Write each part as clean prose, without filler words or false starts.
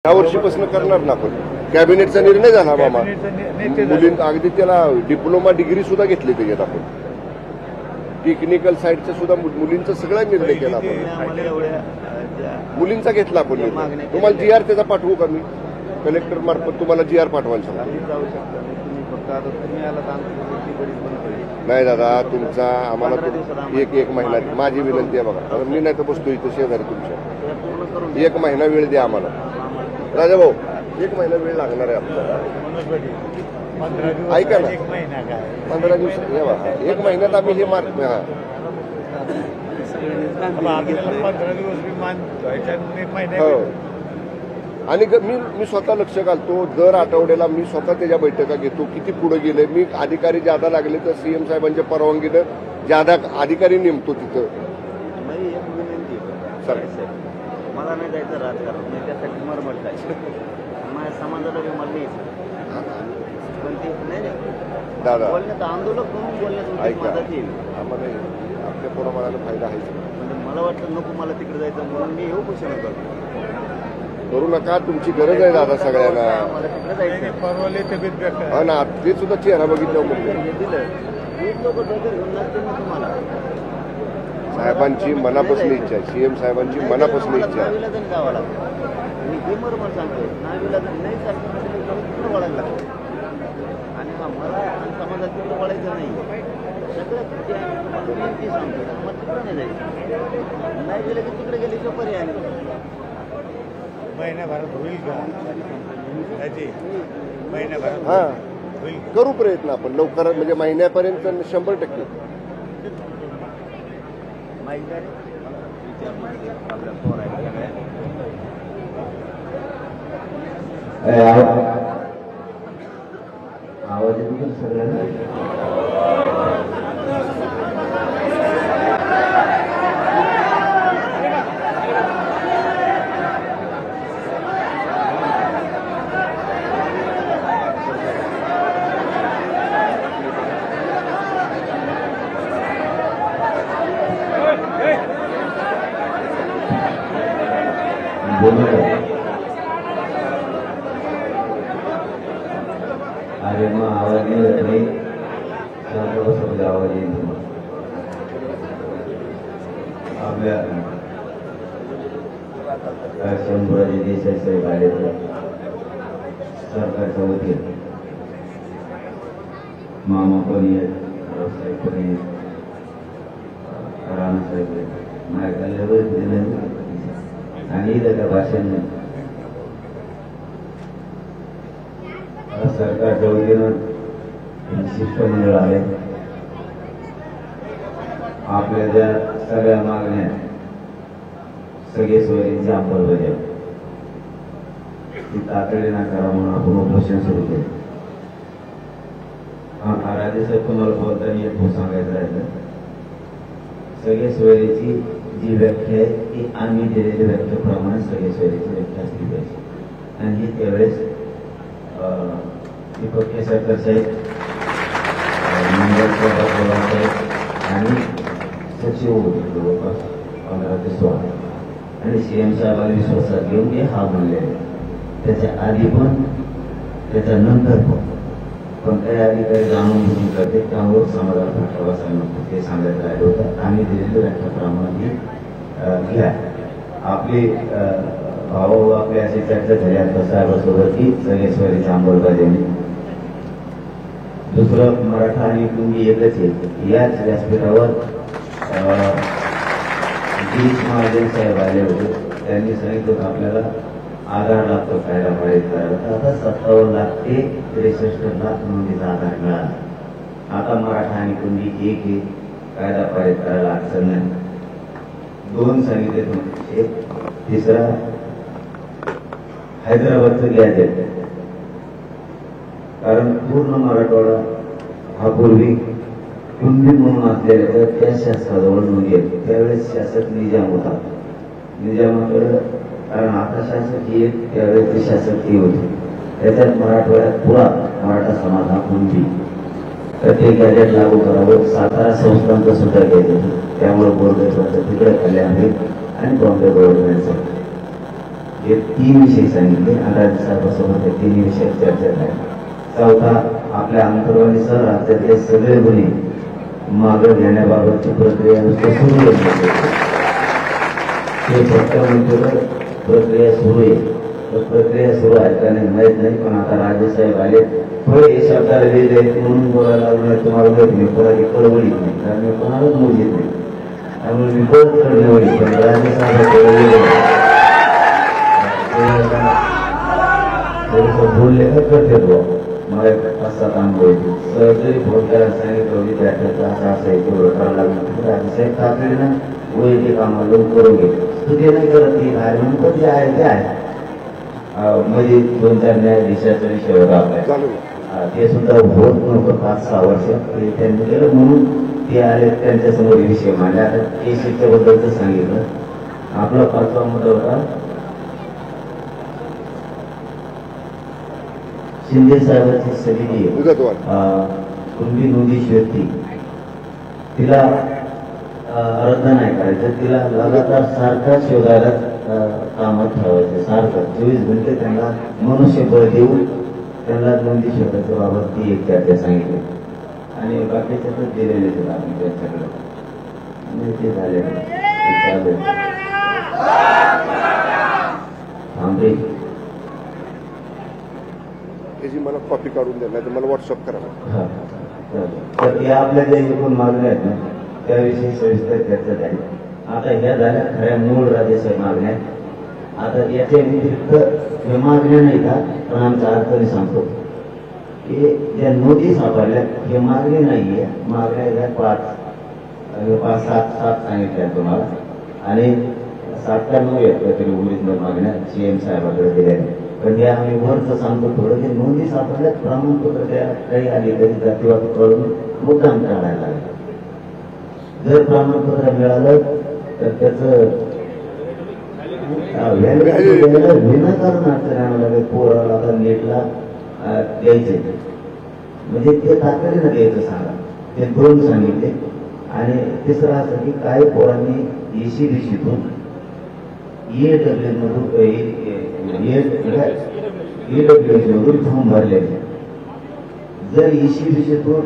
या वर्षीपासून करणार ना आपण. कॅबिनेटचा निर्णय झाला मामा. मुलींना अगदी त्याला डिप्लोमा डिग्री सुद्धा घेतली त्याच्यात आपण. टेक्निकल साईडचा सुद्धा मुलींचा सगळा निर्णय केला आपण. मुलींचा घेतला आपण निर्णय. तुम्हाला जीआर त्याचा पाठवू का मी? कलेक्टर मार्फत तुम्हाला जीआर पाठवायला सांगतो. नाही दादा, तुमचा आम्हाला एक महिना माझी विनंती आहे बघा. मी नाही तर बसतो इथं शेजारी तुमच्या. 1 महिना वेळ द्या आम्हाला. राजा भाऊ, 1 महिना वेळ लागणार आहे आपल्याला. ऐका ना, 15 दिवसात या बघा. 1 महिन्यात आम्ही हे मार्क 15 दिवस हो. आणि मी स्वतः लक्ष घालतो. दर आठवड्याला मी स्वतः त्याच्या बैठका घेतो. किती पुढे गेले. मी अधिकारी ज्यादा लागले तर सीएम साहेबांच्या परवानगीनं ज्यादा अधिकारी नेमतो तिथं. मला नाही जायचं राजकारण, मी त्यासाठी मरमट जायचं. माझ्या समाजाला बी मला पण ते नाही दादा बोलण्यात आंदोलक म्हणून बोलण्यात मदत येईल. आम्हाला आपल्या पोराबाळाला फायदा आहे. म्हणजे मला वाटतं नको मला तिकडे जायचं म्हणून मी येऊ कुशल करतो. करू नका, तुमची गरज आहे दादा सगळ्यांना. मला तिकडे जायचं हा ना, ते सुद्धा चेहरा बघितल्यावर म्हणजे हे दिलं 20 लोक डोक्यात घेऊन लागतील ना तुम्हाला. साहेबांची मनापासून इच्छा आहे. सीएम साहेबांची मनापासून इच्छा आहे. नाविलाजन गावा लागतं. मी हे मरमर सांगतोय, नाविलाजन नाही सांगतो तिकडे वळायला लागतं. आणि मला समाजात तिकडे वळायचं नाही. सगळं विनंती सांगतो, मग तिकडे नाही जायचं. नाही गेलं की तिकडे गेले किंवा पर्याय नाही. महिन्याभरात होईल का? महिन्याभरात हा होईल. करू प्रयत्न आपण लवकर, म्हणजे महिन्यापर्यंत 100%. आवाज येतो सगळ्यांना? अरे मग आवाज येत नाही. समजा आवाज येईल तुम्हाला. आपल्या शंभूराजे देसाई साहेब आले तर सरकारच्या वतीने मामा पण आहेत, रावसाहेब पण आहेत, राणासाहेब आहेत. माझ्या दिलं आणि त्या भाषण सरकारच्या वतीनं शिष्टमंडळ आले. आपल्या ज्या सगळ्या मागण्या सगळे सोयींची अंमलबजावणी ती तातडीनं करा म्हणून आपण उपोषण सुरू केलं. राजे साहेब, तुम्हाला बोलताना एक सांगायचं राहिलं. सगळे सोयीची जी व्याख्या आहे ती आम्ही दिलेल्या व्याख्येप्रमाणे सगळे सोयीची व्याख्या असली पाहिजे. आणि ही त्यावेळेस दीपक केसरकर साहेब, मंगल साहेब आणि सचिव होते जवळपास 15 ते 16. आणि सीएम साहेबांनी विश्वासात घेऊन हे हा म्हणले. त्याच्या आधी पण त्याच्या नंतर पण काही अधिकारी जाणून बुजून करते, त्यामुळे समाजाला फटका बसायला नको ते सांगायचं राहिलं होतं. आम्ही दिलेल्या व्याख्याप्रमाणे घ्या. आपली भाऊ आपली अशी चर्चा झाली आता साहेबांसोबत की सगळे स्वरीची अंमलबजावणी. दुसरं मराठा आणि कुणबी एकच आहे. याच व्यासपीठावर गिरीश महाजन साहेब आले होते. त्यांनी सांगितलं आपल्याला आधार लागतो कायदा पारित करायला. तर आता 57 लाख ते 63 लाख नोंदीचा आधार मिळाला. आता मराठा आणि कुणबी एक आहे, कायदा पारित करायला अडचण नाही. 2 सांगितले. एक तिसरा हैदराबादचं गॅजेट. कारण पूर्ण मराठवाडा हा पूर्वी कुणबी म्हणून असलेल्या त्या शासकाजवळ नोंदी आहेत. त्यावेळेस शासक निजाम होता. निजामाकडे कारण आता शासक एक त्यावेळेस ते शासक हे होते. त्याच्यात मराठवाड्यात पुरा मराठा समाज हा कुणबी. तर ते गॅजेट लागू करावं. सातारा संस्थांचं सुद्धा गॅजेट. त्यामुळे बोर्ड तिकडे खाल्ले आहे आणि बॉम्बे गव्हर्नमेंटचं हे 3 विषय सांगितले आणि राज्यसभासोबत त्या 3 विषयात चर्चा झाली. चौथा, आपल्या अंतर्वालीसह राज्यातले सगळे गुन्हे मागे घेण्याबाबतची प्रक्रिया नुसतं सुरू आहे. ते फक्त म्हणतो प्रक्रिया सुरू आहे, तर प्रक्रिया सुरू आहे का नाही माहीत नाही. पण आता राजेसाहेब आले, थोडे शब्दाला लिहिले म्हणून बोलायला लागलं. तुम्हाला माहिती नाही, कोणाची कळवळीत नाही, कारण मी कोणालाच मोजित नाही. त्यामुळे मी परत कळवळी, पण राजेसाहेब थोडंसं बोलले का करते तो मला 5-7 अनुभव जरी फोन करायला सांगितलं विद्यार्थ्याचं असं असं आहे तेवढं करावं लागलं. राजेसाहेब तातडीनं ना वैयक्तिक कामाला करून घे, तू ते नाही करत ती आहे म्हणून पण जे आहे ते आहे. म्हणजे 2-4 न्यायाधीशाचा विषय होता आपल्या, ते सुद्धा होत नव्हतं 5-6 वर्ष ते त्यांनी केलं म्हणून ते आले. त्यांच्यासमोर विषय मांडला. आता केसीच्या बद्दलच सांगितलं. आपला 5वा मुद्दा होता शिंदे साहेबांची समिती कुणबी नोंदीची व्यक्ती, तिला अर्ज नाही करायचं, तिला लगातार सारखा शोधायला कामात ठेवायचं. सारखं 24 घंटे त्यांना मनुष्यबळ देऊन त्यांना नोंदी शोधायच्या बाबत ती एक चर्चा सांगितली. आणि बाकीच्या तर दिलेले आम्ही त्यांच्याकडे ते झाले थांबे. त्याची मला कॉपी काढून द्या, नाही तर मला व्हॉट्सअप करा. तर या आपल्या ज्या एकूण मागण्या आहेत ना त्याविषयी सविस्तर चर्चा झाली. आता ह्या झाल्या खऱ्या मूळ राज्यसाहेब मागण्या. आता याच्या व्यतिरिक्त हे मागण्या नाही का, पण आमचा अर्थ मी सांगतो की ज्या नोंदी सापडल्या हे मागणी नाहीये. मागण्या 5-7 सांगितल्या तुम्हाला आणि 7 का 9 आहेत तरी ओरिजिनल मागण्या CM साहेबांकडे दिल्या. पण त्या आम्ही वरच सांगतो थोडं, जे नोंदी सापडल्यात प्रमाणपत्र त्या काही आली तरी जातीवाद करून मुद्दाम काढायला लागले. जर प्रमाणपत्र मिळालं तर त्याचं विनाकारण अडचण आणावं लागेल. पोराला आता नेटला द्यायचे म्हणजे ते तातडीनं द्यायचं सांगा. ते 2 सांगितले. आणि तिसरं असं की काही पोरांनी ECBCतून EWS मधून फॉर्म भरलेले. जर ECBCतून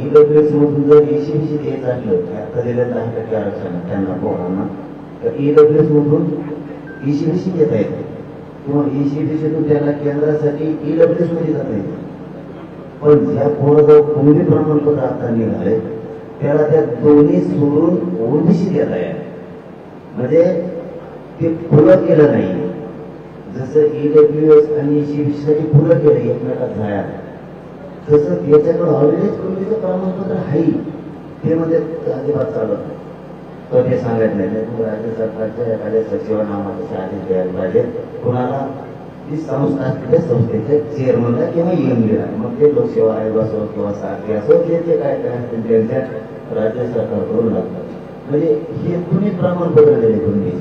EWS मधून जर ECBC द्यायचं असलं आता दिलं 10% आरक्षण त्यांना पोरांना, तर EWS मधून ECBC देता येते किंवा ECBCतून त्यांना केंद्रासाठी EWS मध्ये जाता येते. पण ज्या पोराजवळ कोणी प्रमाणपत्र आता निघाले त्याला त्या दोन्ही सोडून OBC देता येईल. म्हणजे ते खुलं केलं नाही. जसं EWS आणि ECBC साठी खुलं केलं एकमेकात झाल्या, तसं याच्याकडे ऑलरेडी कोणतीचं प्रमाणपत्र आहे ते म्हणजे अजिबात चालत नाही. तर ते सांगत नाही. राज्य सरकारच्या एखाद्या सचिव नावाचे आदेश द्यायला पाहिजे कुणाला, ती संस्था त्या संस्थेच्या चेअरमनला किंवा EMDला, मग ते लोकसेवा आयोग असो किंवा सारखे असो जे काय काय असतील त्यांच्या राज्य सरकारकडून लागतात. म्हणजे हे कुणी प्रमाणपत्र दिले तुम्ही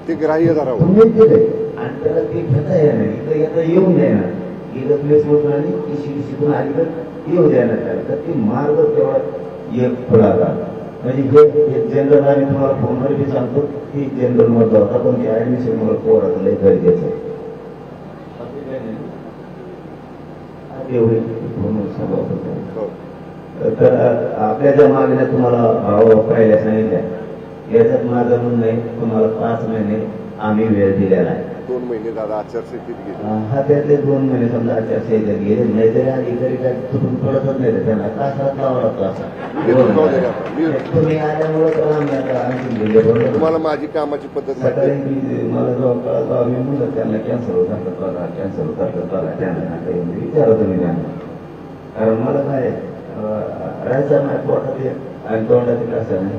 ते ग्राह्य धरावं तुम्हीच दिले आणि त्याला ते घेता येणार इथं येता येऊन देणार. EWS मधून आणि ECBCतून आली तर येऊ देणार त्याला. तर ती मार्ग तेवढा एक खुलासा. म्हणजे हे जनरल आम्ही तुम्हाला फोनवर बी सांगतो की जनरल मध्ये होता, पण ते ऍडमिशन मला पोराचं लय गरजेचं आहे. एवढे फोनवर सांगा. तर आपल्या ज्या मागण्या तुम्हाला पहिल्या सांगितल्या याच्यात माझं म्हणणं आहे तुम्हाला 5 महिने आम्ही वेळ दिलेला आहे. 2 महिने दादा आचारसंहितेत गेले. हा त्यातले 2 महिने समजा आचारसंहितेत गेले नाही तरी अधिकारी काय चुकून पडतच नाही. त्यांना तासात लावा लागतो असा तुम्ही आल्यामुळे तर आम्ही आता आणखी गेले. तुम्हाला माझी कामाची पद्धत सकाळी मला जेव्हा कळत आम्ही म्हणलं त्यांना कॅन्सर होतात बघा कॅन्सर होतात बघा त्यांना विचारा तुम्ही त्यांना. कारण मला काय राहायचं नाही पोटात आणि तोंडात असं नाही.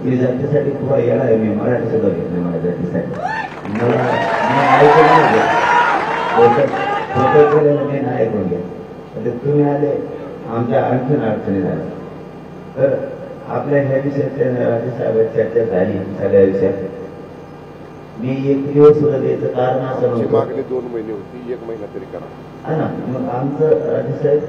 मी जातीसाठी खूप येणार आहे. मी मराठी सुद्धा घेत नाही माझ्या जातीसाठी. मला ऐकून मी नाही ऐकून घेत. तुम्ही आले आमच्या आणखीन अडचणी झाल्या. तर आपल्या ह्या विषयाच्या राज्यसभेत चर्चा झाली सगळ्या विषयात. मी 1 दिवस सुद्धा द्यायचं कारण असं नव्हतं. मागणी 2 महिने होती, 1 महिना तरी करा. हा ना. मग आमचं राज्यसाहेब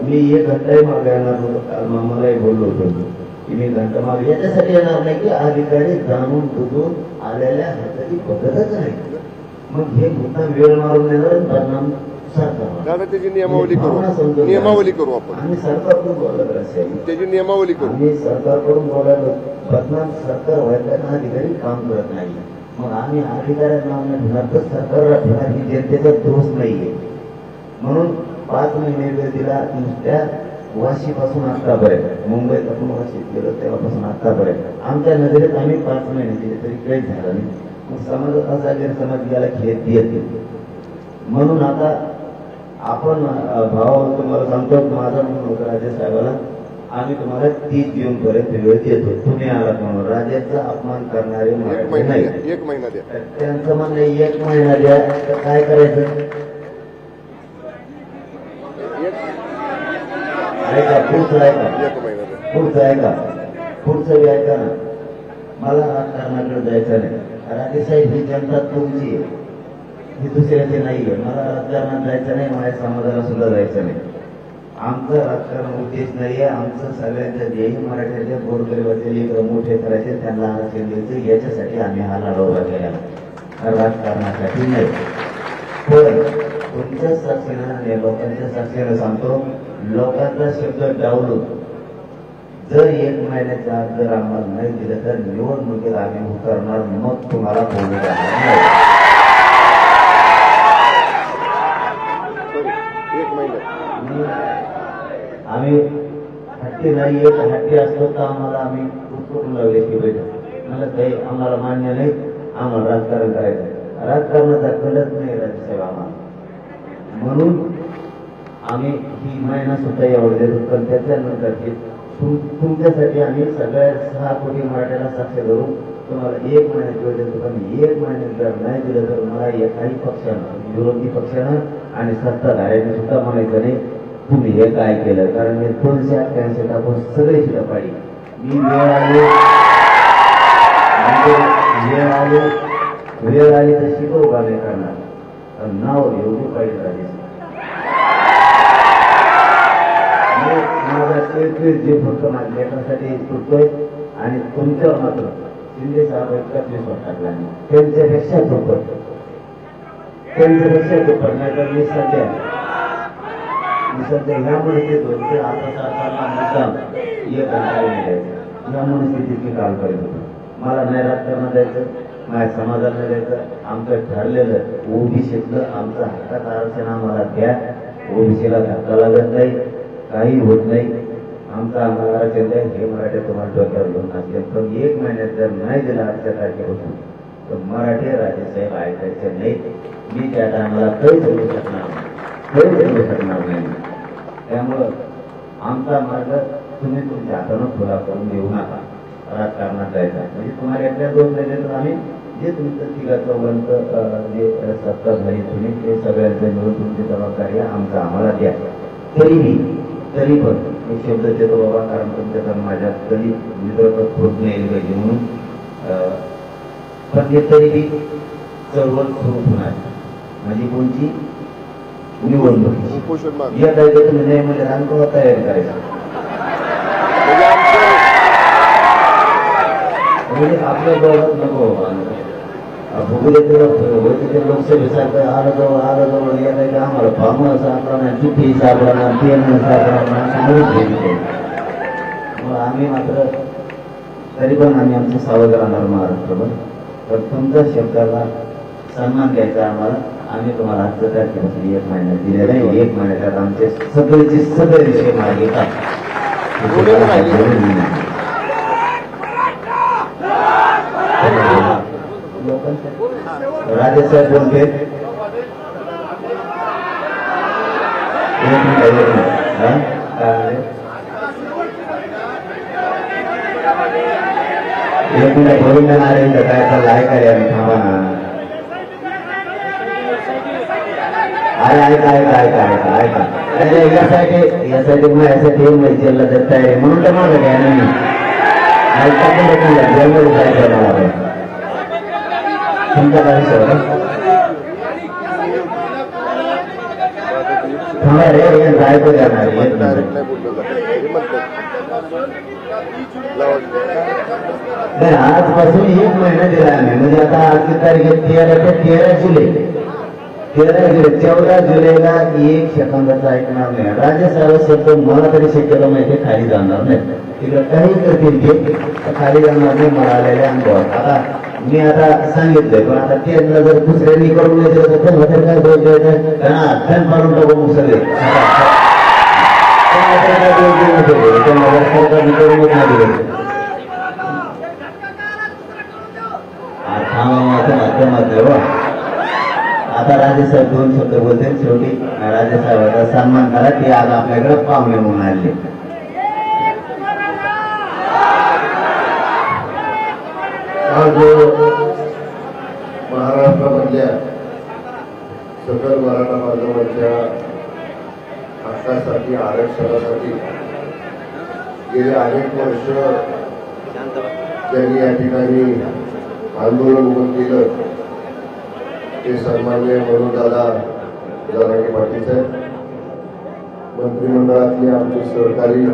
मी 1 घंटाही मागे येणार होतो. काल मलाही बोललो होतो की मी घंटा मागे याच्यासाठी येणार नाही की अधिकारी जाणून बुजून आलेल्या ती पद्धतच नाही. मग हे मुद्दा वेळ मारून देणार परिणाम सरकार दादा त्याची नियमावली करू, नियमावली करू आपण, आम्ही सरकारकडून बोलायला असेल त्याची नियमावली करू. आम्ही सरकारकडून बोलायला बदनाम सरकार व्हायला अधिकारी काम करत नाही. मग आम्ही अधिकाऱ्यांना ठेवणार तर सरकारला ठेवणार ही जनतेचा दोष नाहीये. म्हणून 5 महिने वेळ दिला. त्या वाशीपासून आतापर्यंत मुंबईत आपण वाशीत गेलो तेव्हापासून आतापर्यंत आमच्या नजरेत आम्ही 5 महिने दिले तरी काहीच झालं नाही. मग समाजात असा गैरसमज गेला खेळ येते. म्हणून आता आपण भाव तुम्हाला सांगतो माझा म्हणून राजे साहेबाला आम्ही तुम्हाला 30 जून पर्यंत वेळ देतो. तुम्ही आलात म्हणून राजाचा अपमान करणारे एक महिना द्या. त्यांचं म्हणणं 1 महिना द्या तर काय करायचं. ऐका पुढचं ऐका, पुढचं ऐका, पुढचं ऐका ना. मला राजकारणाकडे जायचं नाही. राजेसाहेब ही जनता तुमची आहे, ही दुसऱ्याची नाहीये. मला राजकारणात जायचं नाही, माझ्या समाजाला सुद्धा जायचं नाही. आमचं राजकारण उद्देश नाहीये. आमचं सगळ्यांच्या ध्येय मराठ्याच्या गोरगरिबाचे लेकरं मोठे करायचे, त्यांना आरक्षण द्यायचं, याच्यासाठी आम्ही हा लढा उभा केला, राजकारणासाठी नाही. पण तुमच्या साक्षीनं आणि लोकांच्या साक्षीनं सांगतो, लोकांचा शब्द डावलून जर 1 महिन्याच्या आत जर आम्हाला नाही दिलं तर निवडणुकीत आम्ही उतरणार, मग तुम्हाला बोलू जाणार नाही. 1 महिन्यात आम्ही हट्टी नाहीये. हट्टी असतो तर आम्हाला आम्ही उत्तरून लागले की बैठक मला काही आम्हाला मान्य नाही, आम्हाला राजकारण करायचं. राजकारणाचा कळत नाही राजसाहेब आम्हाला. म्हणून आम्ही ही महिना सुद्धा एवढं देतो. पण त्याच्यानंतरची तुमच्यासाठी आम्ही सगळ्या 6 कोटी मराठ्याला साक्ष धरून तुम्हाला 1 महिन्यात वेळ देतो. पण 1 महिन्यात जर नाही दिलं तर मला एकाही पक्षानं, विरोधी पक्षानं आणि सत्ताधाऱ्यांनी सुद्धा म्हणायचं नाही तुम्ही हे काय केलं. कारण मी 288 टाकून सगळे शिला पाडी. मी वेळ आली तर शिकवू का नाही करणार, नाव एवढी पाहिजे राजे. माझा जे फक्त माझ्या लेखनासाठी सुटतोय आणि तुमच्यावर मात्र शिंदे साहेब 31 टाकला नाही. त्यांच्यापेक्षा दुप्पट, त्यांच्यापेक्षा दुप्पट. नाही तर मी सध्या ह्या मनस्थितीत होते. आता सरकारला मुद्दाम एक ह्या मनस्थितीत मी काम करत होतो. मला नाही राजकारणात जायचं, माझ्या समाजाला जायचं. आमचं ठरलेलं ओबीसीतलं आमचं हक्कात आरक्षण आम्हाला द्या. ओबीसीला धक्का लागत नाही, काही होत नाही. आमचं आम्हाला आरक्षण द्या, हे मराठी तुम्हाला डोक्यावर घेऊन असते. पण 1 महिन्यात जर नाही दिला आजच्या तारखेपासून तर मराठी राजेसाहेब ऐकायचे नाही. मी त्या टायमाला काहीच बोलू शकणार नाही, काहीच बोलू शकणार नाही. त्यामुळं आमचा मार्ग तुम्ही तुमच्या हातानं खुला करून देऊ नका. राजकारणात जायचा म्हणजे तुम्हाला एकट्या दोन नाही तर आम्ही जे तुमचं 3-4 जे सत्ता झाली तुम्ही ते सगळ्यांचं मिळून तुमची जबाबदारी आमचा आम्हाला द्या. तरी पण एक शब्द देतो बाबा, कारण तुमच्या माझ्यात कधी मित्रत्व होत नाही पाहिजे म्हणून. पण ते तरीही चळवळ सुरू होणार म्हणजे कोणची निवडणुकीची. या काय तुम्ही नाही म्हणजे रांगोळा तयारी करायचा म्हणजे आपल्या जवळच नको लोकसभेसारखं आलं जवळ आम्हाला फार्म सापडा नाही, चिठ्ठी सापडा ना, पेन सापडा ना. मग आम्ही मात्र तरी पण आम्ही आमचं सावध राहणार महाराष्ट्रभर. तर तुमच्या शब्दाला सन्मान द्यायचा आम्हाला. आम्ही तुम्हाला आजच्या तारखेपासून 1 महिन्यात दिले नाही. 1 महिन्यात आमचे सगळेचे सगळे विषय मागे येतात. राजेसाहेब बोलते एक मिनिट बोलून देणार आहे काय चाललं ऐकाय आम्ही थांबा ना. यासाठी जेलला तर तयारी म्हणून तर माझं काय नाही. जेलमध्ये जायचं मला तुमच्या काही थांबा रे जायचं जाणार. नाही, आजपासून 1 महिना दिला आम्ही. म्हणजे आता आजची तारीख आहे 13 जुलै. 14 जुलैला 1 सेकंदाचा ऐकणार नाही. राज्यसभा शब्द मला तरी शक्यता माहिती खाली जाणार नाही. तिकडे काही करतील ते खाली जाणार नाही. मला आलेल्या अनुभवात आता मी आता सांगितलंय, पण आता त्यांना जर दुसऱ्यांनी करून द्यायचं तर त्यांना तर काय दोष द्यायचं, त्यांना अध्ययन पाडून टाकू मग सगळे. त्यांना जर सरकारने करूनच नाही दिलं माध्यमात. आता राजेसाहेब 2 शब्द बोलते. शेवटी राजेसाहेबांचा सन्मान करा. ते आज आपल्याकडे पाहुणे म्हणून आले. आज महाराष्ट्रामधल्या सकल मराठा बांधवांच्या हक्कासाठी, आरक्षणासाठी गेले अनेक वर्ष त्यांनी या ठिकाणी आंदोलन उभं केलं. ते सन्माननीय मनोजदादा जरांगे पाटील साहेब, मंत्रिमंडळातले आमचे सहकारी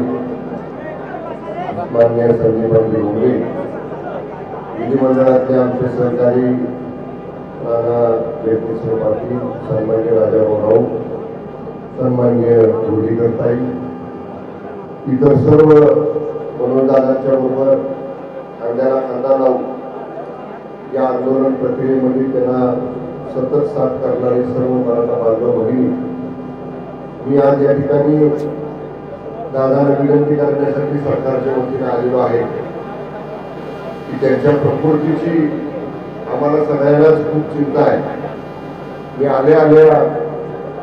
माननीय संदीपांजी भोंगले, विधिमंडळातले आमचे सहकारी राणा जयकिशोर पाटील, सन्मान्य राजाभाऊ राऊत, सन्मान्य धोडीकरताई, इतर सर्व मनोजदादांच्या बरोबर खांद्याला खांदा लावून या आंदोलन प्रक्रियेमध्ये त्यांना सतत साथ करणारे सर्व मराठा बांधव भगिनी, मी आज या ठिकाणी दादांना विनंती करण्यासाठी सरकारच्या वतीने आलेलो आहे की त्यांच्या प्रकृतीची आम्हाला सगळ्यांनाच खूप चिंता आहे. मी आल्या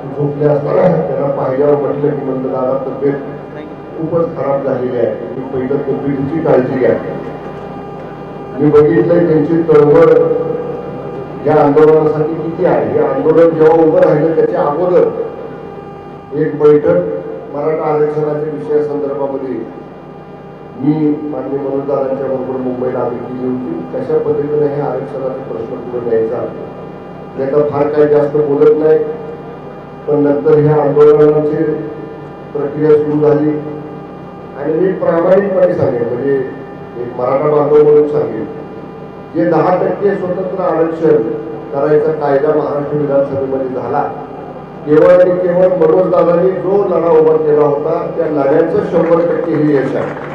झोपले असताना त्यांना पाहिल्यावर म्हटलं की म्हणलं दादा तब्येत खूपच खराब झालेली आहे, तुम्ही पहिलं तब्येतीची काळजी घ्या. मी बघितलंय त्यांची तळमळ या आंदोलनासाठी किती आहे. हे आंदोलन जेव्हा उभं राहिलं त्याच्या अगोदर एक बैठक मराठा आरक्षणाच्या विषयासंदर्भामध्ये मी माननीय मनोजदादांच्या बरोबर मुंबईला आम्ही केली होती. कशा पद्धतीने हे आरक्षणाचा प्रश्न पुढे न्यायचा, त्याचा फार काही जास्त बोलत नाही. पण नंतर ह्या आंदोलनाची प्रक्रिया सुरू झाली आणि मी प्रामाणिकपणे सांगेन, म्हणजे एक मराठा बांधव म्हणून सांगेन, जे 10% स्वतंत्र आरक्षण करायचा कायदा महाराष्ट्र विधानसभेमध्ये झाला, केवळ आणि केवळ मनोजदादांनी जो लढा उभा केला होता त्या लढ्याचं 100% हे यश आहे.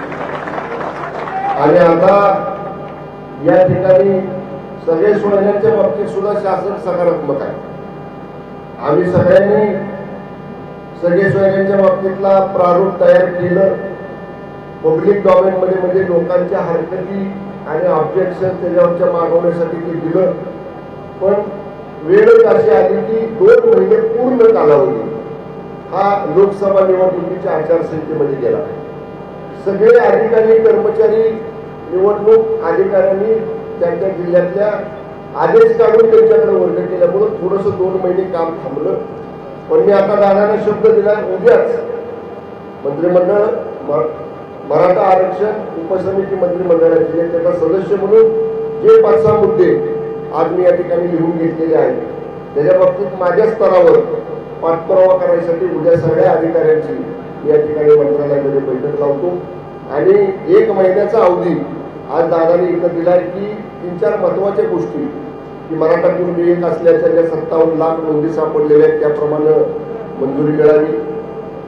आणि आता या ठिकाणी सगळे सोयऱ्यांच्या बाबतीत सुद्धा शासन सकारात्मक आहे. आम्ही सगळ्यांनी सगळे सोयऱ्यांच्या बाबतीतला प्रारूप तयार केलं, पब्लिक डॉमेनमध्ये, म्हणजे लोकांच्या हरकती आणि ऑब्जेक्शन त्याच्यावरच्या मागवण्यासाठी ते दिलं. पण वेळच अशी आली की 2 महिने पूर्ण कालावधी हा लोकसभा निवडणुकीच्या आचारसंहितेमध्ये गेला. सगळे अधिकारी कर्मचारी, निवडणूक अधिकाऱ्यांनी त्यांच्या जिल्ह्यातल्या आदेश काढून त्यांच्याकडे वर्ग केल्यामुळं थोडंसं 2 महिने काम थांबलं. पण मी आता दादांना शब्द दिला, उद्याच मंत्रिमंडळ मराठा आरक्षण उपसमिती मंत्रिमंडळाची त्याचा सदस्य म्हणून जे 5-6 मुद्दे आज मी या ठिकाणी लिहून घेतलेले आहेत त्याच्या बाबतीत माझ्या स्तरावर पाठपुरावा करण्यासाठी उद्या सगळ्या अधिकाऱ्यांची या ठिकाणी मंत्रालयामध्ये बैठक लावतो. आणि 1 महिन्याचा अवधी आज दादाने इथं दिलाय की 3-4 महत्वाच्या गोष्टी की मराठा कुणबी एक असल्याच्या ज्या 57 लाख नोंदी सापडलेल्या आहेत त्याप्रमाणे मंजुरी मिळावी,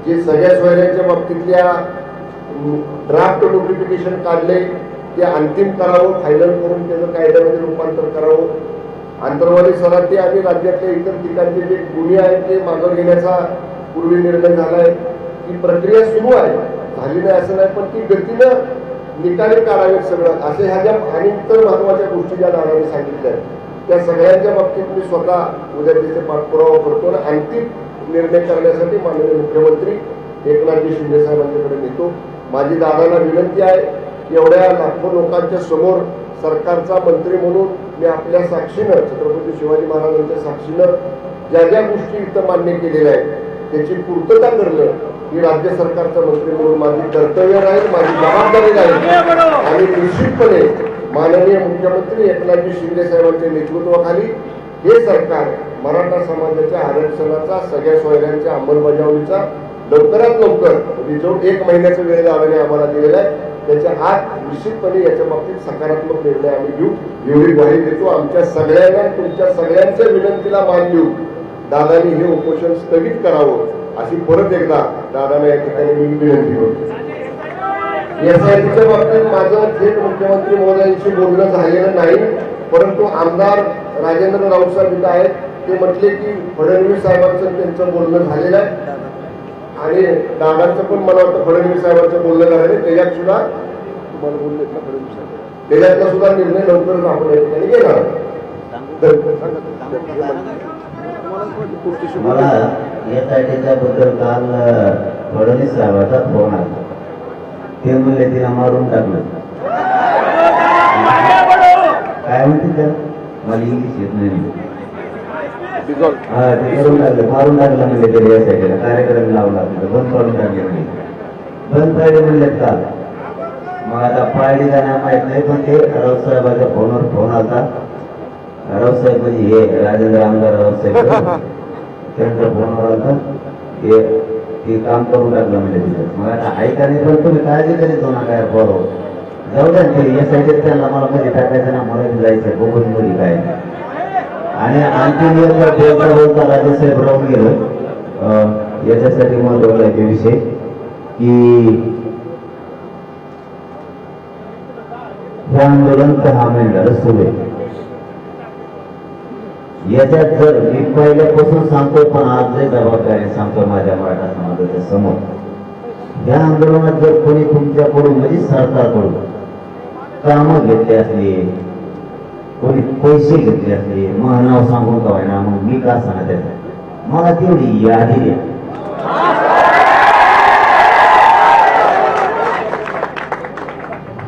जे सगळ्या सोयऱ्यांच्या बाबतीतल्या ड्राफ्ट नोटिफिकेशन काढले ते अंतिम करावं, फायनल करून त्याचं कायद्यामध्ये रूपांतर करावं, आंतरवाली सराती आणि राज्यातल्या इतर ठिकाणचे जे गुन्हे आहेत ते मागं घेण्याचा पूर्वी निर्णय झालाय. ही प्रक्रिया सुरू आहे, झाली नाही असं नाही, पण ती गतीनं निकाली काढावेत सगळं असे ह्या ज्या आणि इतर महत्वाच्या गोष्टी ज्या दादाने सांगितल्या त्या सगळ्यांच्या बाबतीत मी स्वतः उद्या तिथे पाठपुरावा करतो आणि अंतिम निर्णय करण्यासाठी माननीय मुख्यमंत्री एकनाथजी शिंदे साहेबांच्याकडे नेतो. माझी दादांना विनंती आहे की एवढ्या लाखो लोकांच्या समोर सरकारचा मंत्री म्हणून मी आपल्या साक्षीनं, छत्रपती शिवाजी महाराजांच्या साक्षीनं ज्या ज्या गोष्टी इथं मान्य केलेल्या आहेत त्याची पूर्तता करणं ही राज्य सरकारचा मंत्री म्हणून माझी कर्तव्य राहील, माझी जबाबदारी राहील. आणि निश्चितपणे माननीय मुख्यमंत्री एकनाथजी शिंदे साहेबांच्या नेतृत्वाखाली हे सरकार मराठा समाजाच्या आरक्षणाचा, सगळ्या सोयऱ्यांच्या अंमलबजावणीचा लवकरात लवकर रिझॉर्ट 1 महिन्याचा वेळ दादाने आम्हाला दिलेला आहे. त्याच्या आत निश्चितपणे याच्या बाबतीत सकारात्मक निर्णय आम्ही घेऊ एवढी ग्वाही देतो. आमच्या सगळ्यांना तुमच्या सगळ्यांच्या विनंतीला मान देऊ दादानी हे उपोषण स्थगित करावं अशी परत एकदा दादाने या ठिकाणी मी विनंती करतो. एसआयटीच्या बाबतीत माझं थेट मुख्यमंत्री महोदयांशी बोलणं झालेलं नाही, परंतु आमदार राजेंद्र राऊत साहेब इथं आहेत. ते म्हटले की फडणवीस साहेबांचं त्यांचं बोलणं झालेलं आहे आणि दादांचं पण मला वाटतं फडणवीस साहेबांचं बोलणं झालं. त्याच्यात सुद्धा तुम्हाला बोलले ना फडणवीस साहेब, त्याच्यातला सुद्धा निर्णय लवकरच आपण या ठिकाणी घेणार. मला एसआयटीच्या बद्दल काल फडणवीस साहेबांचा फोन आला. ते म्हणले तिला मारून टाकलं. काय म्हणते त्याला, मला इंग्लिश येत नाही. हा ते करून टाकलं, मारून टाकलं म्हणजे तरी एसआयटीला कार्यक्रम लावला बंद करून टाकले म्हणजे बंद पाहिजे म्हणले काल. मग आता पाळली जाण्या माहित नाही, पण ते राऊत साहेबांच्या फोनवर फोन आला. राऊत साहेब म्हणजे हे राजेंद्र आमदार राऊत साहेब त्यांच्या फोनवर आला ते काम करून टाकलं म्हणजे तिथं. मग आता ऐका नाही, पण तुम्ही काळजी करीत जाऊ नका यार बरोबर जाऊ द्या. ते एसआयटी त्यांना मला मध्ये टाकायचं ना, मला जायचं बघून मध्ये काय. आणि आणखी बोलता बोलता राजेसाहेब राहून गेलं. याच्यासाठी महत्वाचा आहे विषय की हे आंदोलन 10 महिन्याला सुरू आहे. याच्यात जर मी पहिल्यापासून सांगतो, पण आज जे जबाबदारी सांगतो माझ्या मराठा समाजाच्या समोर, या आंदोलनात जर कोणी तुमच्याकडून म्हणजे सरकारकडून कामं घेतली असली, कोणी पैसे घेतले असले, मग नाव सांगून का ना, मग मी का सांगत आहे मला तेवढी यादी द्या.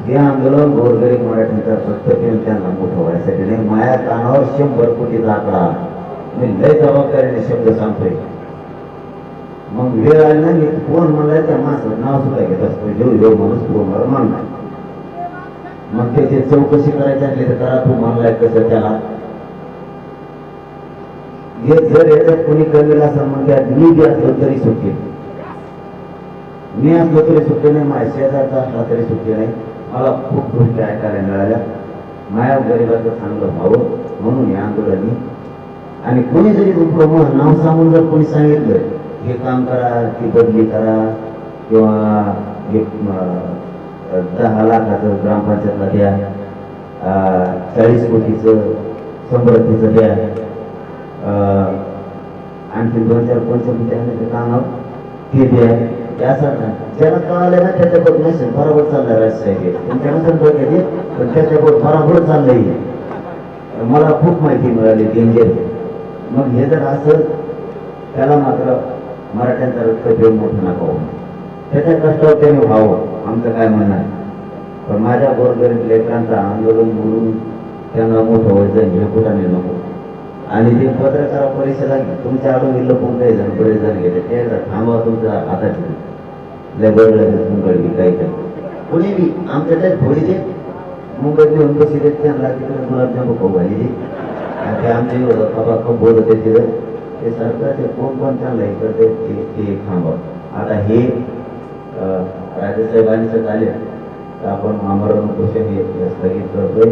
हे आंदोलन गोरगरीब मराठीचा प्रत्येक त्यांना मोठं व्हायसाठी नाही. माया कानावर 100 कोटीचा आकडा मी लय जबाबदारीने शब्द सांगतोय. मग वेळ आली ना, मी कोण म्हणलाय त्या माणसाचं नाव सुद्धा घेत असतो. जो माणूस पूर्ण मानलाय, मग त्याची चौकशी करायची असली तर करा. तू म्हणलाय कसं त्याला हे जर याच्यात कोणी कळलेलं असेल मग त्या मी बी असलो तरी सुट्टी, मी असलो तरी सुट्टी नाही, माझ्या शेजारचा असला तरी सुट्टी नाही. मला खूप गोष्टी ऐकायला मिळाल्या. माया गरिबाचं चांगलं व्हावं म्हणून हे आंदोलनी. आणि कोणी जरी तुमचं नाव सांगून जर कोणी सांगितलं हे काम करा, ती बदली करा, किंवा 10 लाखाचं ग्रामपंचायतला द्या, 40 कोटीचं समृद्धीचं द्या, आणखी 2-4 पंचमीच्या काम ते द्या. ज्याला कळालं ना त्याच्याबरोबर नसेल बरोबर चाललाय राजसाहेब, तुमच्यानंतर डोक्यात पण त्याच्याबरोबर बरोबर चाललंय. मला खूप माहिती मिळाली डेंजर. मग हे जर असं, त्याला मात्र मराठ्यांचा रक्त देऊन मोठं नका होऊ, त्याच्या कष्टावर त्याने व्हावं, आमचं काय म्हणणं आहे. पण माझ्या गोरगरीब लेकरांचं आंदोलन बोलून त्यांना मोठं व्हायचं हे कुठाने नको. आणि ते पत्रकार परिषदा तुमच्या आडून लपून काही जण बरेच जण गेले, ते थांबवा तुमच्या हातात गडबड काही कोणी बी आमच्या त्यात थोडी ते मुंबईत घेऊन कशी देत त्यांना तिकडे गुलाबजाम खाऊ घाली ते आमच्या विरोधात बाबा खूप बोलत आहे तिथं. ते सरकारचे कोण त्यांना हे करते ते थांबवा. आता हे राजेसाहेबांचं झाले तर आपण आमरण उपोषण हे स्थगित करतोय.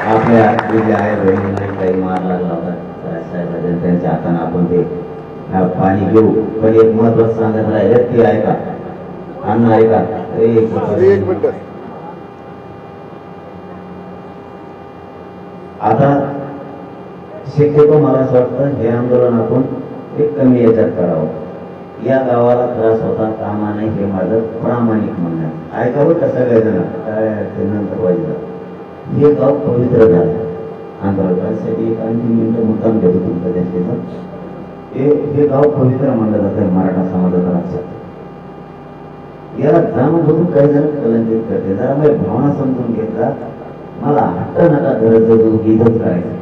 आपल्या आई बहिणींना काही मार लागला होता राजसाहेबांच्या, त्यांच्या हाताने आपण ते पाणी घेऊ. पण एक महत्वाचं सांगत राहिलं ते ऐका, अन्न ऐका. एक मिनिट. आता शक्यतो मला असं वाटतं हे आंदोलन आपण एक कमी याच्यात करावं. या गावाला त्रास होता कामा नाही हे माझं प्रामाणिक म्हणणं आहे. ऐकावं का सगळेजण, काय नंतर पाहिजे. हे गाव पवित्र झालं आंदोलनासाठी. एक आणखी मिनिटं मुद्दाम घेतो तुमचं त्यांचं. हे गाव पवित्र मानलं जातं मराठा समाजाचा लक्षात. याला जाणून बघून काही जण कलंकित करते. जरा माझी भावना समजून घेतला. मला हट्ट नका गरज गीतच करायचं.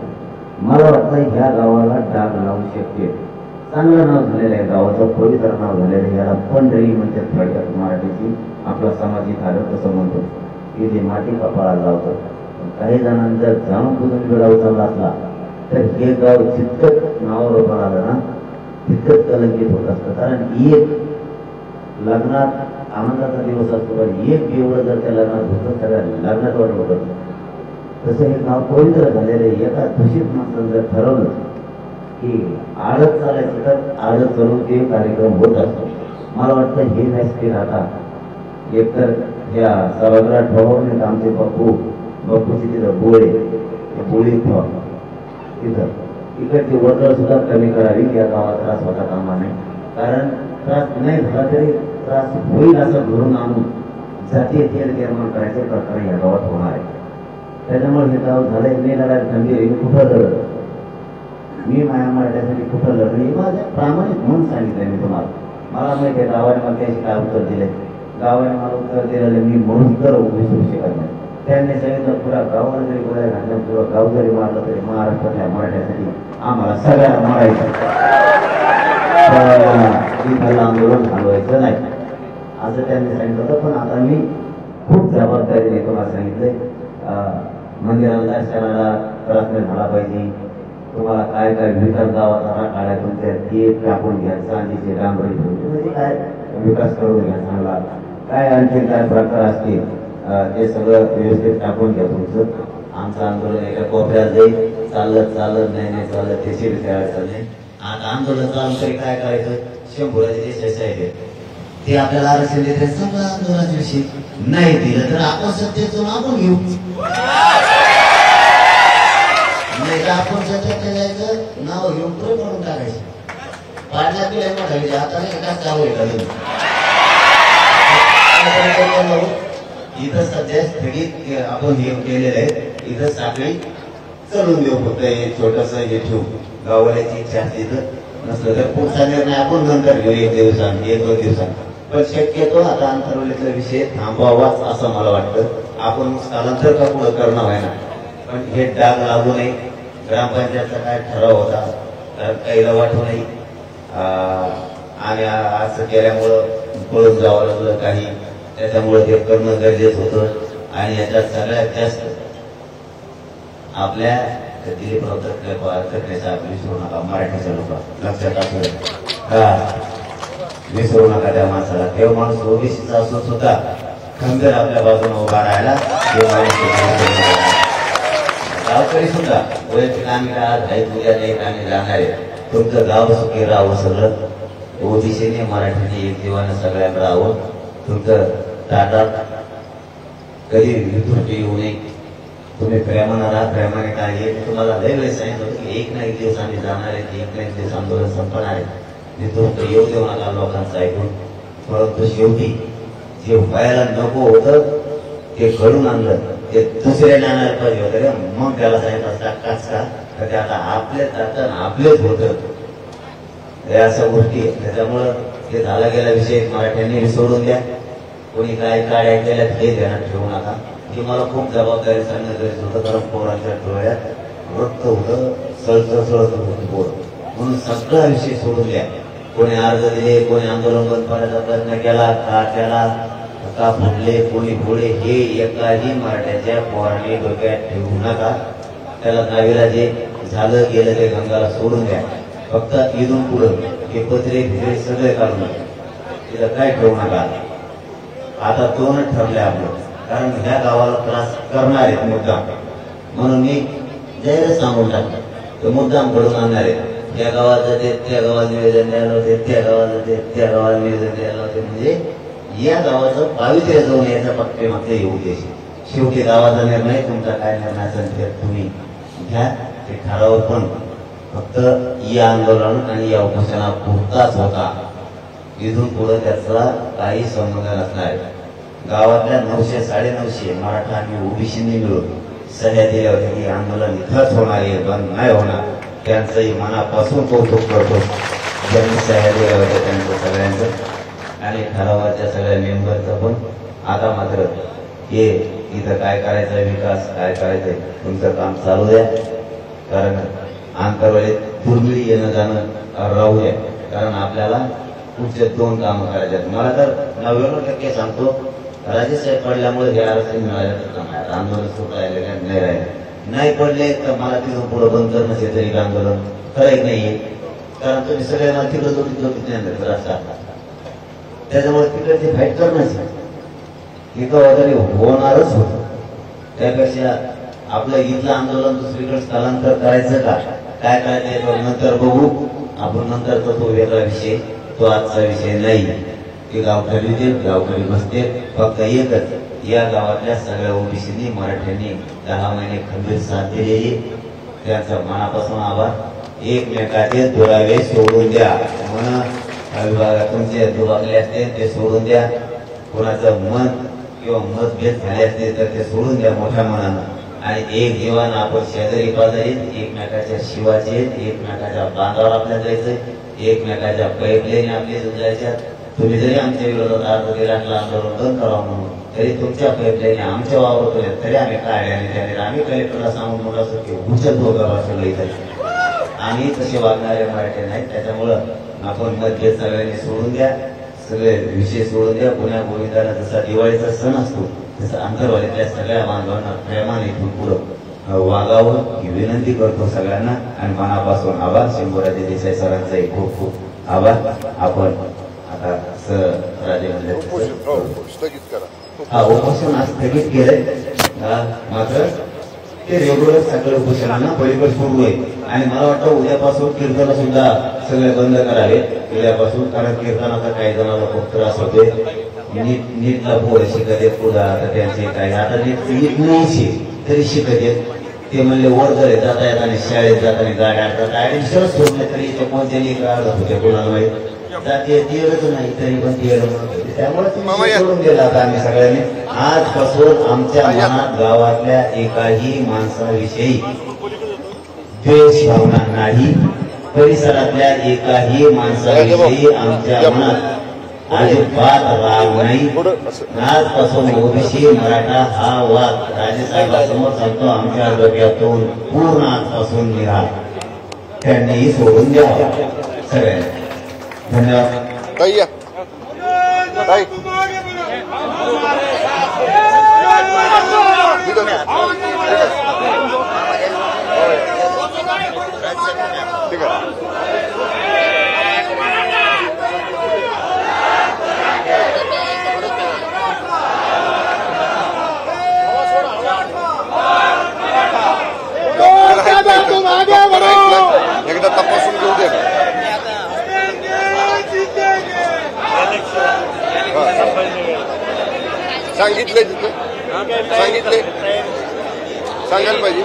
मला वाटतं ह्या गावाला डाग लावू शकते. चांगलं नाव झालेलं आहे गावाचं, पवित्र नाव झालेलं आहे. याला पंढरी म्हणजे थोडक्यात मराठीची आपला सामाजिक आलं तसं म्हणतो. इथे माती कपाळाला लावतं. काही जणांना जर जाणून बुजून वेळा उचलला असला तर हे गाव जितकं नावावर आलं ना तितकंच कलंकित होत असतं. कारण एक लग्नात आनंदाचा दिवस असतो, पण एक एवढं जर त्या लग्नात होतं सगळ्या लग्नात वाटत होतं. तसं हे नाव पवित्र झालेलं एका दूषित माणसानं जर ठरवलं की आडत चालायचं तर आडत चालून ते कार्यक्रम होत असतो. मला वाटतं हे व्यासपीठ आता एकतर या सभागृहात ठेवून आमचे बापूची तिथं बोळी ठेवा तिथं इकडची वर्दळ सुद्धा कमी करावी. या गावात त्रास होता कामा नये. कारण त्रास नाही झाला तरी त्रास होईल असं घरून आणून जातीय तेल निर्माण करायचे प्रकार या गावात होणार आहे. त्याच्यामुळे हे गाव झालंय मी लढायला खंबीर मी कुठं लढत, मी माया मराठ्यासाठी कुठं लढली माझ्या प्रामाणिक म्हणून सांगितलंय मी तुम्हाला. मला माहिती आहे गावाने मला त्याशी काय उत्तर दिले. गावाने मला उत्तर दिलेलं मी म्हणून तर उभी करू शकत नाही. त्यांनी सांगितलं पुरा गावाला जरी गोळ्या घातल्या पुरा गाव जरी मारलं तरी महाराष्ट्रातल्या मराठ्यासाठी आम्हाला सगळ्यांना मारायचं, आंदोलन घालवायचं नाही असं त्यांनी सांगितलं होतं. पण आता मी खूप जबाबदारीने तुम्हाला सांगितलंय मंदिराला दर्शनाला त्रास नाही झाला पाहिजे. तुम्हाला काय काय विकास गावाचा काढाय तुमच्या ते टाकून घ्या, चांदीचे डांबरी म्हणजे काय विकास करून घ्या चांगला, काय आणखी काय प्रकार असतील ते सगळं व्यवस्थित टाकून घ्या तुमचं. आमचं आंदोलन एका कोपऱ्यात जाईल, चालत नाही चालत त्याची अडचण नाही. आता आंदोलन चालू तरी काय करायचं, शंभराचे जे आहे ते आपल्याला आरक्षण देते सगळं आंदोलनाच्या विषयी नाही दिलं तर आपण सत्तेतून आपण घेऊ, नाही तर आपण सत्तेत जायचं नाव घेऊन पुढे पडून टाकायचं. पाडला पिढ्या मोठा आता नाही का चालू आहे इथं सध्या स्थगित आपण हे केलेलं आहे. इथं साखळी चढून देऊ फक्त हे छोटस हे ठेवू. गावाची इच्छा असते तर नसलं तर पुढचा निर्णय आपण नंतर घेऊ, एक दोन दिवसांनी. पण शक्यतो आता अंतर्वलीचा विषय थांबवावाच असं मला वाटतं. आपण स्थलांतर का पुढं करणं व्हायना, पण हे डाग लागू नये. ग्रामपंचायतचा काय ठराव होता कारण काहीला वाटू नाही आणि असं केल्यामुळं पळून जावं लागलं काही, त्याच्यामुळे ते करणं गरजेचं होतं. आणि याच्यात सगळ्यात जास्त आपल्या दिलीपराव तटकरेचा विसरू नका, मराठीच्या लोक लक्षात असू विसरू नका त्या माणसाला. तेव्हा माणूस ओबीसीचा असून सुद्धा खंबीर आपल्या बाजूने उभा राहायला गावकरी सुद्धा वैयक्तिक आम्ही आज उद्या नाही आम्ही जाणार आहे. तुमचं गाव सुखी राहावं, सगळं ओबीसीने मराठीने एक जीवानं सगळ्यांना राहावं. तुमचं ताटात कधी त्रुटी येऊ नये. तुम्ही प्रेमानं राहा, प्रेमाने काय येईल. तुम्हाला लय वेळेस सांगितलं होतं की एक ना एक दिवस आम्ही जाणार आहे, एक ना एक दिवस आंदोलन संपणार आहे. नेतृत्व येऊ देऊ नका लोकांचं ऐकून. परंतु शेवटी जे व्हायला नको होतं ते घडून आणलं, ते दुसऱ्याने आणायला पाहिजे होतं. मग त्याला सांगितलं असता काच का तर ते आता आपलेच आता आपलेच होतं. हे अशा गोष्टी त्याच्यामुळं ते झाला गेला विषय मराठ्यांनी सोडून द्या. कोणी काय काड्या केल्या हे ध्यानात ठेवू नका. की मला खूप जबाबदारी सांगणं गरजेचं होतं, कारण पोरांच्या डोळ्यात रक्त होतं, सळसळ होतं पोर, म्हणून सगळा विषय सोडून द्या. कोणी अर्ज दिले, कोणी आंदोलन बंद करण्याचा प्रयत्न केला का त्याला का फुटले कोणी घोडे हे एकाही मराठ्याच्या पोराने डोक्यात ठेवू नका. त्याला नावीला जे झालं गेलं ते गंगाला सोडून द्या. फक्त इथून पुढं हे पत्रे फिरे सगळे काढून तिला काय ठेवू नका. आता दोनच ठरले आपलं, कारण ह्या गावाला त्रास करणार आहेत मुद्दाम, म्हणून मी जाहीर सांगून टाकतो तर मुद्दाम घडून आणणार आहे. या गावात जाते त्या गावात निवेदन द्यायला होते, त्या गावात जाते त्या गावात निवेदन द्यायला होते. म्हणजे या गावाचं पावित्र्य जाऊन याच्या पाठीमागचे येऊ दे. शेवटी गावाचा निर्णय तुमचा काय निर्णय असेल ते तुम्ही घ्या. ते ठराव पण फक्त या आंदोलन आणि या उपोषणा पुरताच होता. इथून पुढे त्याचा काही संबंध नसणार आहे. गावातल्या 900 950 मराठा आणि ओबीसींनी मिळून सह्या दिल्या होत्या की आंदोलन इथंच होणार आहे, बंद नाही होणार. त्यांचंही मनापासून कौतुक करतो. ज्यांनी सह्या दिल्या होत्या त्यांचं सगळ्यांचं आणि ठरावाच्या सगळ्या मेंबरचं पण. आता मात्र हे इथं काय करायचं विकास काय करायचंय तुमचं काम चालू द्या. कारण आंतरवालीत दुर्मिळी येणं जाणं राहू द्या. कारण आपल्याला पुढचे 2 कामं करायचे. मला तर 99% सांगतो राजेसाहेब पडल्यामुळे हे आरक्षण मिळालं. आंदोलन सुरू राहिले नाही राहिले, नाही पडले तर मला तिथून पुढे बंद करणं तरी आंदोलन खरंच नाहीये. कारण तुम्ही सगळ्यांना तिकडे जोडीत रस्ता, त्याच्यामुळे तिकडे फाईट करणंच एका वादाने होणारच होत. त्यापेक्षा आपलं इथलं आंदोलन दुसरीकडे स्थलांतर करायचं का काय करायचं नंतर बघू आपण. नंतर तो वेगळा विषय, तो आजचा विषय नाही. ते गावकरी होते, गावकरी बसते. फक्त एकच, या गावातल्या सगळ्या ओबीसींनी मराठ्यांनी 10 महिने खंबीर साथ दिलेली, त्यांचा मनापासून आभार. एकमेकाचे दुरावे सोडून द्या. म्हणून विभागातून जे दुरावले असते ते सोडून द्या. कोणाचं मत किंवा मतभेद झाले असते तर ते सोडून द्या मोठ्या मनानं. आणि एक जीवन आपण शेजारी पाजारी, एकमेकाच्या शिवाचे, एकमेकाच्या बांधावर आपल्या जायचंय, एकमेकाच्या पैपलेने आपले जायच्या. तुम्ही जरी आमच्या विरोधात अर्ज केला आंदोलन बंद करावं म्हणून, तरी तुमच्या पैपलेने आमच्या वावरतोय तरी आम्ही काढल्याने त्याने आम्ही कलेक्टरला सांगून म्हणलं असं की उचल दोघं इथे आम्ही तसे वागणारे मराठी नाहीत. त्याच्यामुळं आपण मतभेद सगळ्यांनी सोडून द्या, सगळे विषय सोडून द्या. पुण्या गोविंदाला जसा दिवाळीचा सण असतो तसं आंतरवाडीतल्या सगळ्या बांधवांना प्रेमाने इथून पुढं वागावं ही विनंती करतो सगळ्यांना. आणि मनापासून आभार. शंभूराजे देसाई सरांचाही खूप खूप आभार. आपण आता सर राजे स्थगित करा. हा उपोषण आज स्थगित केलंय, मात्र ते रेग्युलर सगळं उपोषणांना पलीकडे सुरू आहे. आणि मला वाटतं उद्यापासून कीर्तन सुद्धा सगळे बंद करावे उद्यापासून, कारण कीर्तनाचा काही जणांना खूप त्रास होतोय. नीटला पोरं शिकत आहेत पुढं, आता त्यांचे काय आता नीट नाही तरी शिकत आहेत. ते म्हणले वर्ग जाता येताना शाळेत जाताना गाड्या आणतात, ऍडमिशन सोडले तरी इथे कोणत्याही काढत होते कोणाला माहित जाते तिळच नाही तरी पण तिळ त्यामुळे सोडून गेला. आता आम्ही सगळ्यांनी आजपासून आमच्या मनात गावातल्या एकाही माणसाविषयी द्वेष भावना नाही, परिसरातल्या एकाही माणसाविषयी आमच्या मनात अजिबात राग नाही. आजपासून ओबीसी मराठा हा वाद राजेसाहेबांसमोर सांगतो आमच्या डोक्यातून पूर्ण आजपासून निघाला. त्यांनीही सोडून द्यावा सगळ्यांना. धन्यवाद. ताई या ताई ठीक आहे. एकदा तपासून घेऊ दे. सांगितलंय तिथं, सांगितलंय सांगायला पाहिजे.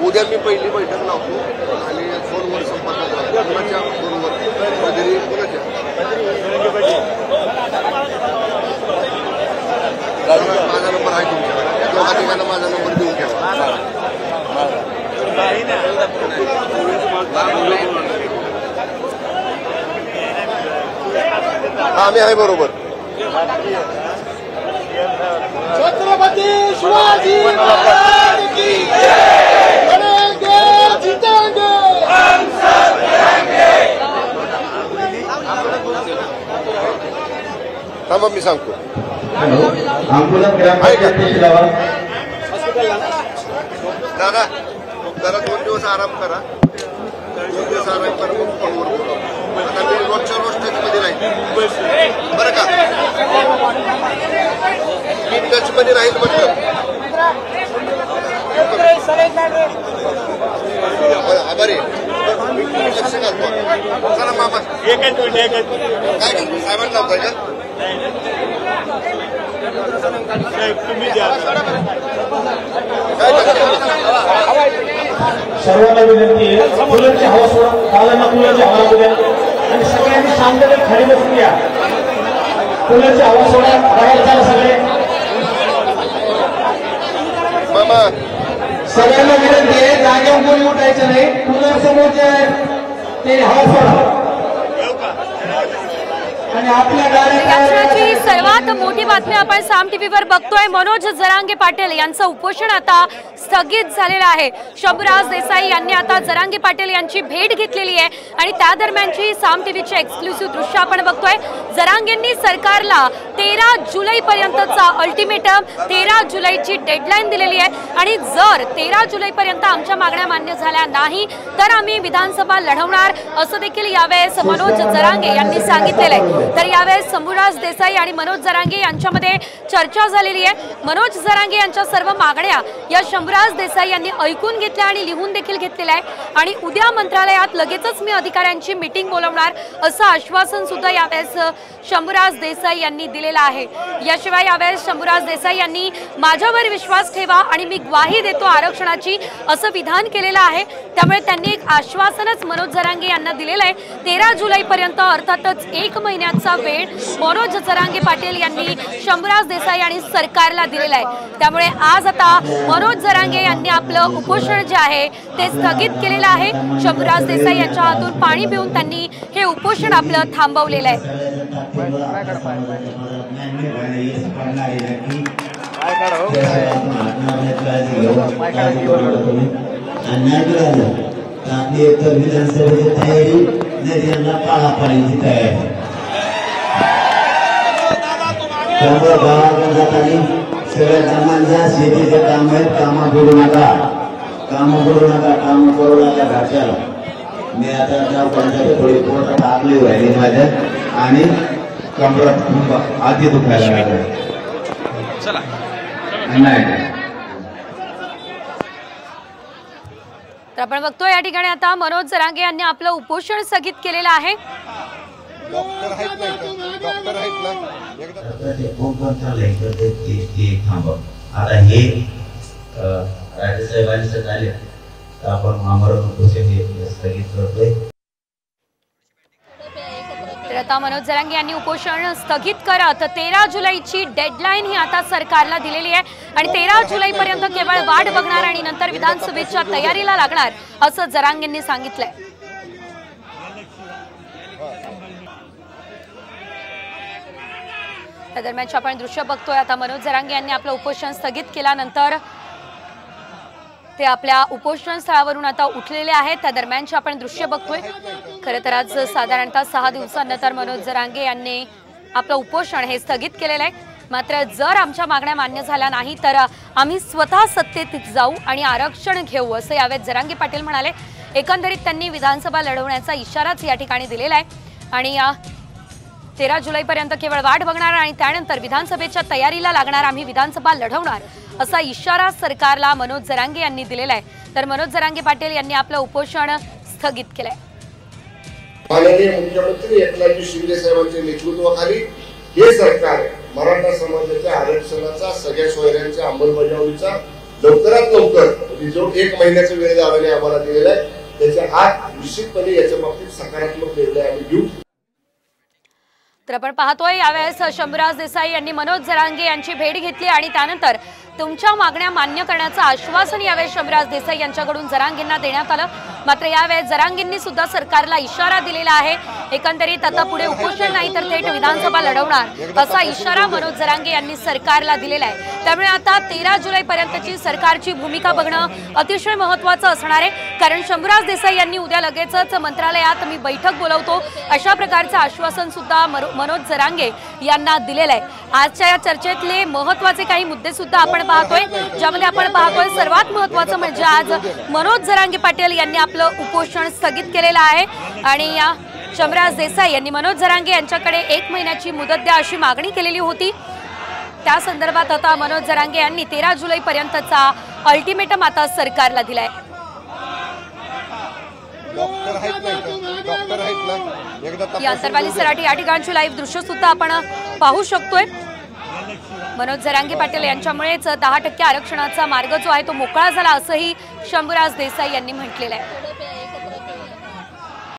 उद्या मी पहिली बैठक लावतो आणि फोनवर संपर्क कोणाच्या फोनवर कधी कोणाच्या माझा नंबर आहे तुमच्याकडे, दोघा ठिकाणी माझा नंबर देऊन ठेवा. हा मी आहे बरोबर. छत्रपती शिवाजी महाराज की जय. लड़ेंगे जीतेंगे हम सब लड़ेंगे. थांबा मी सांगतो. दादा जरा 2 दिवस आराम करा, 2 दिवस आराम करा मग फोनवर बोला. आता मी रोजच्या रोज टचमध्ये राहील बरं का, मी टचमध्ये राहील म्हटलं. आभारी लक्ष घालतो. चला मामा काय साहेबांना लावताय का सर्वांना विनंती आहे फुलांची हवा सोडा, कालांना फुलांची हवा द्या आणि सगळ्यांनी शांततेत खाली बसून घ्या. फुलांची हवा सोडा, बाहेर झाला सगळे. मामा सगळ्यांना विनंती आहे जागेवर कोणी उठायचं नाही. फुलं समोर जे आहे ते हवा सोडा आणि आपल्या याची सर्वात मोठी बातमी आपण साम टीव्हीवर बघतोय. मनोज जरांगे पाटील यांचं उपोषण आता स्थगित झालेलं आहे. शंभूराज देसाई यांनी आता जरांगे पाटील यांची भेट घेतलेली आहे आणि त्या दरम्यानची साम टीव्हीची एक्सक्लुसिव्ह दृश्य आपण बघतोय. जरांगेंनी सरकारला 13 जुलैपर्यंतचा अल्टिमेटम 13 जुलैची डेडलाईन दिलेली आहे आणि जर 13 जुलैपर्यंत आमच्या मागण्या मान्य झाल्या नाही तर आम्ही विधानसभा लढवणार असं देखील यावेळेस मनोज जरांगे यांनी सांगितलेलं आहे। तर यावेळेस शंभूराज देसाई आणि मनोज जरांगे यांच्यामध्ये चर्चा झालेली आहे। मनोज जरांगे यांच्या सर्व मागण्या या शंभूराज देसाई यांनी ऐकून घेतल्या आणि लिहून देखील घेतलेल्या आहे आणि उद्या मंत्रालयात लगेचच मी अधिकाऱ्यांची मीटिंग बोलवणार असं आश्वासन सुद्धा यावेळेस शंभूराज देसाई यांनी दिलेलं आहे। याशिवाय यावेळेस शंभूराज देसाई यांनी माझ्यावर विश्वास ठेवा आणि मी ग्वाही देतो आरक्षणाची असं विधान केलेलं आहे। त्यामुळे त्यांनी एक आश्वासनच मनोज जरांगे यांना दिलेलं आहे। 13 जुलैपर्यंत अर्थातच 1 महिन्याचा वेळ मनोज जरांगे पाटील यांनी शंभूराज देसाई आणि सरकारला दिलेला आहे। त्यामुळे आज आता मनोज जरांगे यांनी आपलं उपोषण जे आहे ते स्थगित केलेलं आहे। शंभूराज देसाई यांच्या हातून पाणी पिऊन त्यांनी हे उपोषण आपलं थांबवलेलं आहे। विधानसभेची तयारी नद्यांना पाळापाळीची तयारी त्यामुळे गावाकडे सगळ्या जमांच्या शेतीचे काम आहेत। कामं करू नका काम करू नका घरच्याला मी आता गावपर्यंत थोडी पोट टाकली व्हायली माझ्या आणि कमरात आधी दुखायला लागले। तर आपण बघतोय या ठिकाणी आता मनोज जरांगे यांनी आपलं उपोषण स्थगित केलेलं आहे। डॉक्टर आहेत ना आता हे राजेसाहेबांनी झाले तर आपण आमरण उपोषण हे स्थगित करतोय। तर आता मनोज जरांगे यांनी उपोषण स्थगित करत 13 जुलैची डेडलाईन ही आता सरकारला दिलेली आहे आणि 13 जुलैपर्यंत केवळ वाट बघणार आणि नंतर विधानसभेच्या तयारीला लागणार असं जरांगेंनी सांगितलंय। त्या दरम्यानचे आपण दृश्य बघतोय आता मनोज जरांगे यांनी आपलं उपोषण स्थगित केल्यानंतर ते आपल्या उपोषण स्थळावरून आता उठलेले आहेत। त्या दरम्यानचे आपण दृश्य बघतोय। खरं तर आज साधारणतः 6 दिवसांनंतर मनोज जरांगे यांनी आपलं उपोषण हे स्थगित केलेलं आहे। मात्र जर आमच्या मागण्या मान्य झाल्या नाही तर आम्ही स्वतः सत्तेत जाऊ आणि आरक्षण घेऊ असं यावेळेस जरांगे पाटील म्हणाले। एकंदरीत त्यांनी विधानसभा लढवण्याचा इशाराच या ठिकाणी दिलेला आहे आणि 13 जुलैपर्यंत केवळ वाट बघणार आणि त्यानंतर विधानसभेच्या तयारीला लागणार आम्ही विधानसभा लढवणार असा इशारा सरकारला मनोज जरांगे यांनी दिलेला आहे। तर मनोज जरांगे पाटील यांनी आपलं उपोषण स्थगित केलंय। माननीय मुख्यमंत्री एकनाथ शिंदे साहेबांच्या नेतृत्वाखाली हे सरकार मराठा समाजाच्या आरक्षणाचा सगळ्या सोयऱ्यांच्या अंमलबजावणीचा लवकरात लवकर जो 1 महिन्याचा वेळ द्यावाने आम्हाला दिलेला आहे त्याच्या आत निश्चितपणे याच्या बाबतीत सकारात्मक निर्णय आम्ही घेऊ। तर आपण पाहतोय यावेळेस शंभूराज देसाई यांनी मनोज जरांगे यांची भेट घेतली आणि त्यानंतर तुमच्या मागण्या मान्य करण्याचं आश्वासन यावेळेस शंभूराज देसाई यांच्याकडून जरांगेंना देण्यात आलं। मात्र यावेळेस जरांगेंनी सुद्धा सरकारला इशारा दिलेला आहे। एकंदरीत आता पुढे उपोषण नाही तर थेट विधानसभा लढवणार असा इशारा मनोज जरांगे यांनी सरकारला दिलेला आहे। त्यामुळे आता 13 जुलैपर्यंतची सरकारची भूमिका बघणं अतिशय महत्त्वाचं असणार आहे कारण शंभूराज देसाई यांनी उद्या लगेचच मंत्रालयात मी बैठक बोलवतो अशा प्रकारचं आश्वासन सुद्धा मनोज जरांगे यांना दिलेलं आहे। आजच्या या चर्चेतले महत्त्वाचे काही मुद्दे सुद्धा आपण पाहतोय ज्यामध्ये आपण पाहतोय सर्वात महत्त्वाचं म्हणजे आज मनोज जरांगे पाटील यांनी आपलं उपोषण स्थगित केलेलं आहे आणि शंभूराज देसाई यांनी मनोज जरांगे यांच्याकडे 1 महिन्याची मुदत द्या अशी मागणी केलेली होती। त्या संदर्भात आता मनोज जरांगे यांनी 13 जुलैपर्यंतचा अल्टिमेटम आता सरकारला दिलाय। या अंतरवाली सराठी या ठिकाणची लाईव्ह दृश्य सुद्धा आपण पाहू शकतोय। मनोज जरांगे पाटील यांच्यामुळेच 10% आरक्षणाचा मार्ग जो आहे तो मोकळा झाला असंही शंभूराज देसाई यांनी म्हटलेलं आहे।